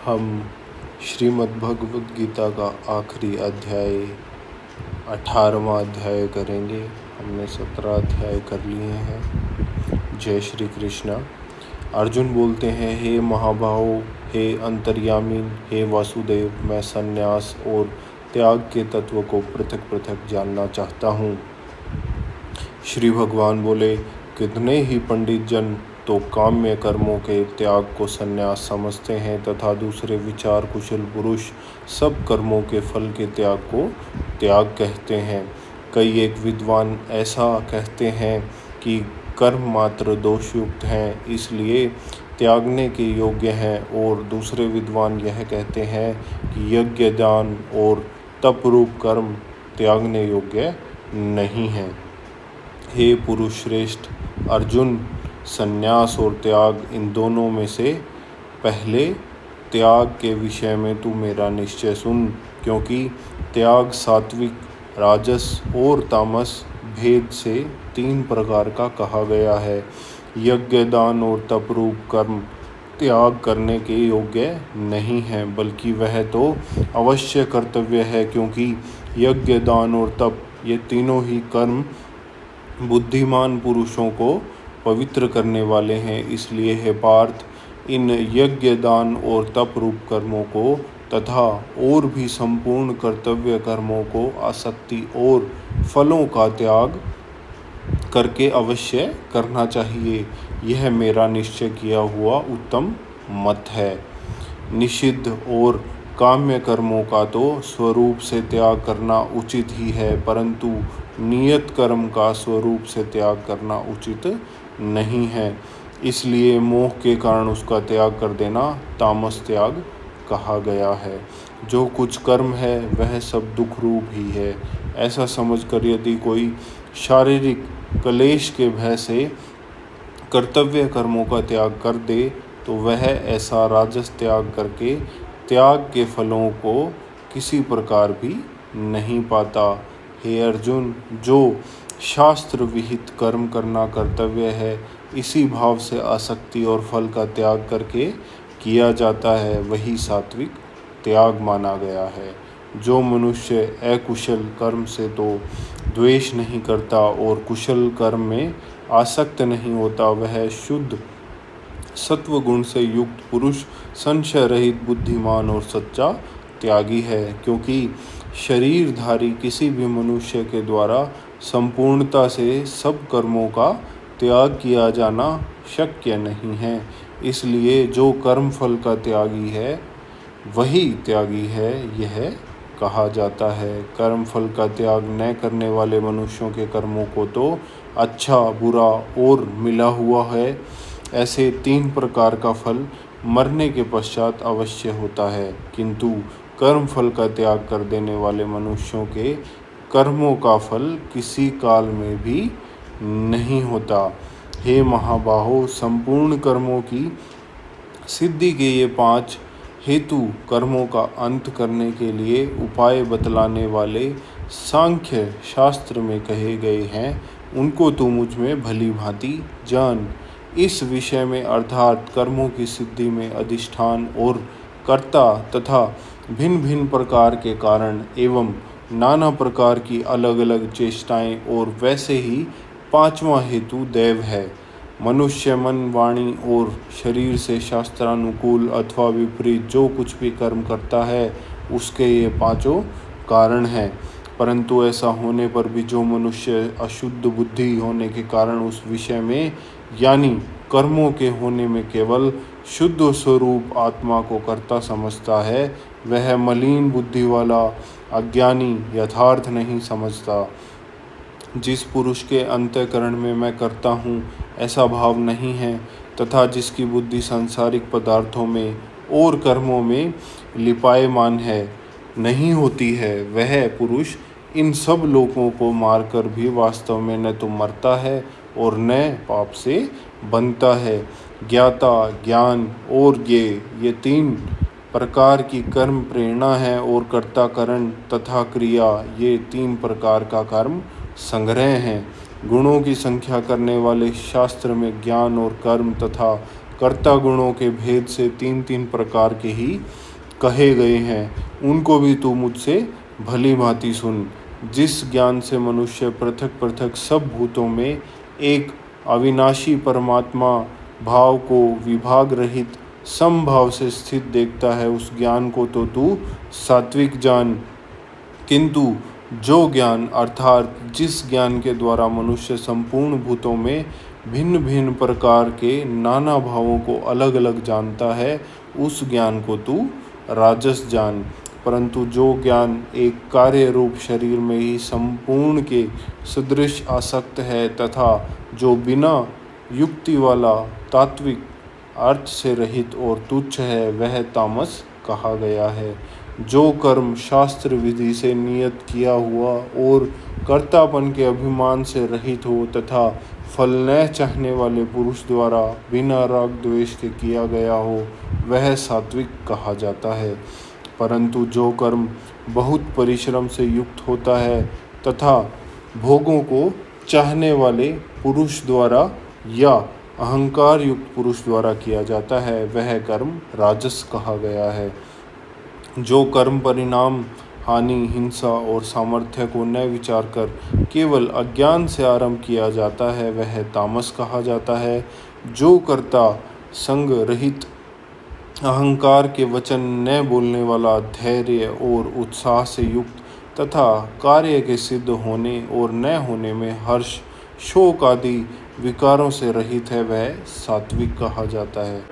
हम श्रीमद् भगवद गीता का आखिरी अध्याय 18वां अध्याय करेंगे। हमने 17 अध्याय कर लिए हैं। जय श्री कृष्णा। अर्जुन बोलते हैं, हे महाबाहो, हे अंतर्यामीन, हे वासुदेव, मैं संन्यास और त्याग के तत्व को पृथक पृथक जानना चाहता हूँ। श्री भगवान बोले, कितने ही पंडित जन तो काम्य कर्मों के त्याग को संन्यास समझते हैं तथा दूसरे विचार कुशल पुरुष सब कर्मों के फल के त्याग को त्याग कहते हैं। कई एक विद्वान ऐसा कहते हैं कि कर्म मात्र दोषयुक्त हैं, इसलिए त्यागने के योग्य हैं, और दूसरे विद्वान यह कहते हैं कि यज्ञ, दान और तप रूप कर्म त्यागने योग्य नहीं हैं। हे पुरुष श्रेष्ठ अर्जुन, संन्यास और त्याग, इन दोनों में से पहले त्याग के विषय में तू मेरा निश्चय सुन, क्योंकि त्याग सात्विक, राजस और तामस भेद से 3 प्रकार का कहा गया है। यज्ञ, दान और तप रूप कर्म त्याग करने के योग्य नहीं है, बल्कि वह तो अवश्य कर्तव्य है, क्योंकि यज्ञ, दान और तप ये तीनों ही कर्म बुद्धिमान पुरुषों को पवित्र करने वाले हैं। इसलिए हे पार्थ, इन यज्ञ, दान और तप रूप कर्मों को तथा और भी संपूर्ण कर्तव्य कर्मों को आसक्ति और फलों का त्याग करके अवश्य करना चाहिए। यह मेरा निश्चय किया हुआ उत्तम मत है। निषिद्ध और काम्य कर्मों का तो स्वरूप से त्याग करना उचित ही है, परंतु नियत कर्म का स्वरूप से त्याग करना उचित नहीं है। इसलिए मोह के कारण उसका त्याग कर देना तामस त्याग कहा गया है। जो कुछ कर्म है वह सब दुख रूप ही है। ऐसा समझकर यदि कोई शारीरिक क्लेश के भय से कर्तव्य कर्मों का त्याग कर दे, तो वह ऐसा राजस त्याग करके त्याग के फलों को किसी प्रकार भी नहीं पाता। हे अर्जुन, जो शास्त्र विहित कर्म करना कर्तव्य है, इसी भाव से आसक्ति और फल का त्याग करके किया जाता है, वही सात्विक त्याग माना गया है। जो मनुष्य अकुशल कर्म से तो द्वेष नहीं करता और कुशल कर्म में आसक्त नहीं होता, वह शुद्ध सत्व गुण से युक्त पुरुष संशय रहित बुद्धिमान और सच्चा त्यागी है। क्योंकि शरीरधारी किसी भी मनुष्य के द्वारा संपूर्णता से सब कर्मों का त्याग किया जाना शक्य नहीं है। इसलिए जो कर्म फल का त्यागी है वही त्यागी है, यह कहा जाता है। कर्म फल का त्याग न करने वाले मनुष्यों के कर्मों को तो अच्छा, बुरा और मिला हुआ है, ऐसे 3 प्रकार का फल मरने के पश्चात अवश्य होता है, किंतु कर्म फल का त्याग कर देने वाले मनुष्यों के कर्मों का फल किसी काल में भी नहीं होता। हे महाबाहो, संपूर्ण कर्मों की सिद्धि के ये 5 हेतु कर्मों का अंत करने के लिए उपाय बतलाने वाले सांख्य शास्त्र में कहे गए हैं, उनको तू मुझ में भली भांति जान। इस विषय में अर्थात कर्मों की सिद्धि में अधिष्ठान और कर्ता तथा भिन्न भिन्न प्रकार के कारण एवं नाना प्रकार की अलग अलग चेष्टाएं, और वैसे ही 5वां हेतु दैव है। मनुष्य मन, वाणी और शरीर से शास्त्रानुकूल अथवा विपरीत जो कुछ भी कर्म करता है, उसके ये 5 कारण हैं। परंतु ऐसा होने पर भी जो मनुष्य अशुद्ध बुद्धि होने के कारण उस विषय में यानी कर्मों के होने में केवल शुद्ध स्वरूप आत्मा को कर्ता समझता है, वह मलिन बुद्धि वाला अज्ञानी यथार्थ नहीं समझता। जिस पुरुष के अंतःकरण में मैं करता हूँ ऐसा भाव नहीं है, तथा जिसकी बुद्धि सांसारिक पदार्थों में और कर्मों में लिपायमान है नहीं होती है, वह पुरुष इन सब लोगों को मारकर भी वास्तव में न तो मरता है और न पाप से बनता है। ज्ञाता, ज्ञान और ये 3 प्रकार की कर्म प्रेरणा है, और कर्ता करण तथा क्रिया ये 3 प्रकार का कर्म संग्रह हैं। गुणों की संख्या करने वाले शास्त्र में ज्ञान और कर्म तथा कर्ता गुणों के भेद से तीन तीन प्रकार के ही कहे गए हैं, उनको भी तू मुझसे भली भांति सुन। जिस ज्ञान से मनुष्य पृथक पृथक सब भूतों में एक अविनाशी परमात्मा भाव को विभाग रहित समभाव से स्थित देखता है, उस ज्ञान को तो तू सात्विक जान। किंतु जो ज्ञान अर्थात जिस ज्ञान के द्वारा मनुष्य संपूर्ण भूतों में भिन्न भिन्न प्रकार के नाना भावों को अलग अलग जानता है, उस ज्ञान को तू राजस जान। परंतु जो ज्ञान एक कार्य रूप शरीर में ही संपूर्ण के सदृश आसक्त है तथा जो बिना युक्ति वाला तात्विक अर्थ से रहित और तुच्छ है, वह तामस कहा गया है। जो कर्म शास्त्र विधि से नियत किया हुआ और कर्तापन के अभिमान से रहित हो तथा फल न चाहने वाले पुरुष द्वारा बिना राग द्वेष के किया गया हो, वह सात्विक कहा जाता है। परंतु जो कर्म बहुत परिश्रम से युक्त होता है तथा भोगों को चाहने वाले पुरुष द्वारा या अहंकार युक्त पुरुष द्वारा किया जाता है, वह कर्म राजस कहा गया है। जो कर्म परिणाम हानि हिंसा और सामर्थ्य को न विचार कर केवल अज्ञान से आरंभ किया जाता है, वह तामस कहा जाता है। जो कर्ता संग रहित अहंकार के वचन न बोलने वाला धैर्य और उत्साह से युक्त तथा कार्य के सिद्ध होने और न होने में हर्ष शोक आदि विकारों से रहित है, वह सात्विक कहा जाता है।